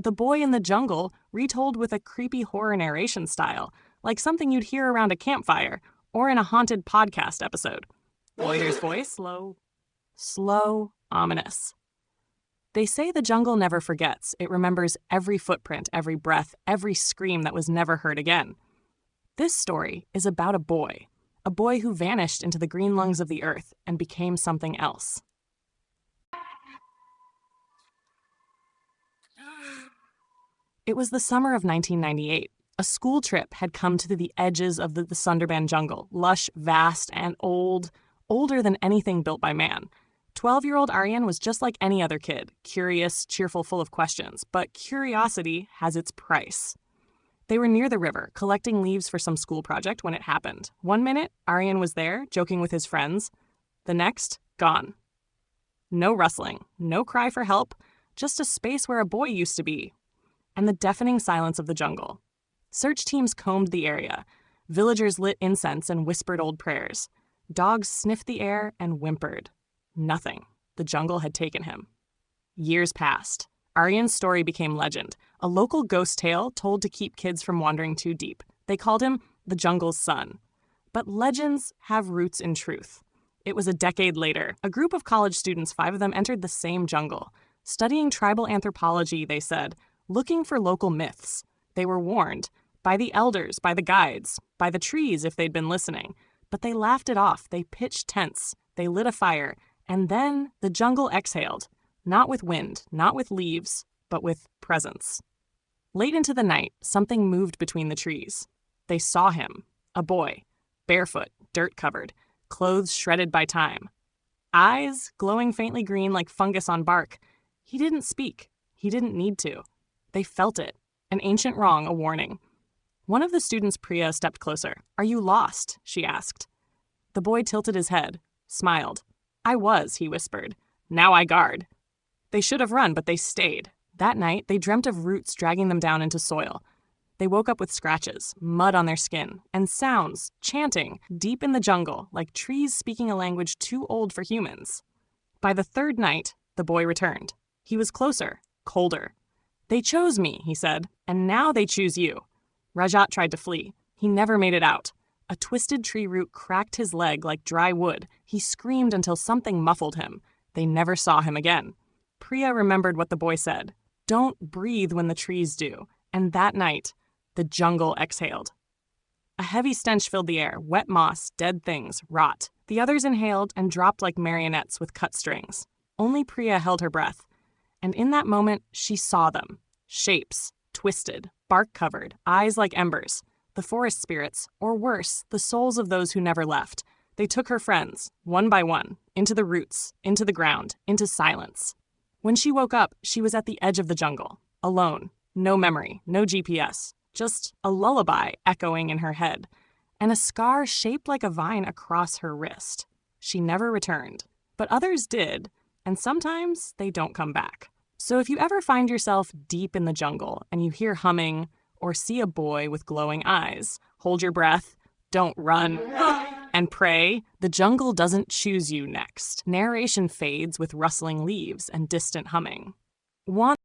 The Boy in the Jungle, retold with a creepy horror narration style, like something you'd hear around a campfire or in a haunted podcast episode. Voyder's voice, slow, ominous. They say the jungle never forgets. It remembers every footprint, every breath, every scream that was never heard again. This story is about a boy who vanished into the green lungs of the earth and became something else. It was the summer of 1998. A school trip had come to the edges of the Sundarban jungle, lush, vast, and older than anything built by man. 12-year-old Aryan was just like any other kid, curious, cheerful, full of questions, but curiosity has its price. They were near the river, collecting leaves for some school project when it happened. One minute, Aryan was there, joking with his friends. The next, gone. No rustling, no cry for help, just a space where a boy used to be. And the deafening silence of the jungle. Search teams combed the area. Villagers lit incense and whispered old prayers. Dogs sniffed the air and whimpered. Nothing. The jungle had taken him. Years passed. Aryan's story became legend, a local ghost tale told to keep kids from wandering too deep. They called him the jungle's son. But legends have roots in truth. It was a decade later. A group of college students, 5 of them, entered the same jungle. Studying tribal anthropology, they said, looking for local myths. They were warned by the elders, by the guides, by the trees if they'd been listening. But they laughed it off. They pitched tents. They lit a fire. And then the jungle exhaled. Not with wind, not with leaves, but with presence. Late into the night, something moved between the trees. They saw him, a boy, barefoot, dirt-covered, clothes shredded by time. Eyes glowing faintly green like fungus on bark. He didn't speak. He didn't need to. They felt it, an ancient wrong, a warning. One of the students, Priya, stepped closer. "Are you lost?" she asked. The boy tilted his head, smiled. "I was," he whispered. "Now I guard." They should have run, but they stayed. That night, they dreamt of roots dragging them down into soil. They woke up with scratches, mud on their skin, and sounds, chanting, deep in the jungle, like trees speaking a language too old for humans. By the 3rd night, the boy returned. He was closer, colder. "They chose me," he said, "and now they choose you." Rajat tried to flee. He never made it out. A twisted tree root cracked his leg like dry wood. He screamed until something muffled him. They never saw him again. Priya remembered what the boy said. Don't breathe when the trees do. And that night, the jungle exhaled. A heavy stench filled the air, wet moss, dead things, rot. The others inhaled and dropped like marionettes with cut strings. Only Priya held her breath. And in that moment, she saw them. Shapes, twisted, bark-covered, eyes like embers. The forest spirits, or worse, the souls of those who never left. They took her friends, one by one, into the roots, into the ground, into silence. When she woke up, she was at the edge of the jungle, alone, no memory, no GPS, just a lullaby echoing in her head, and a scar shaped like a vine across her wrist. She never returned, but others did, and sometimes they don't come back. So if you ever find yourself deep in the jungle and you hear humming or see a boy with glowing eyes, hold your breath, don't run, and pray the jungle doesn't choose you next. Narration fades with rustling leaves and distant humming. Want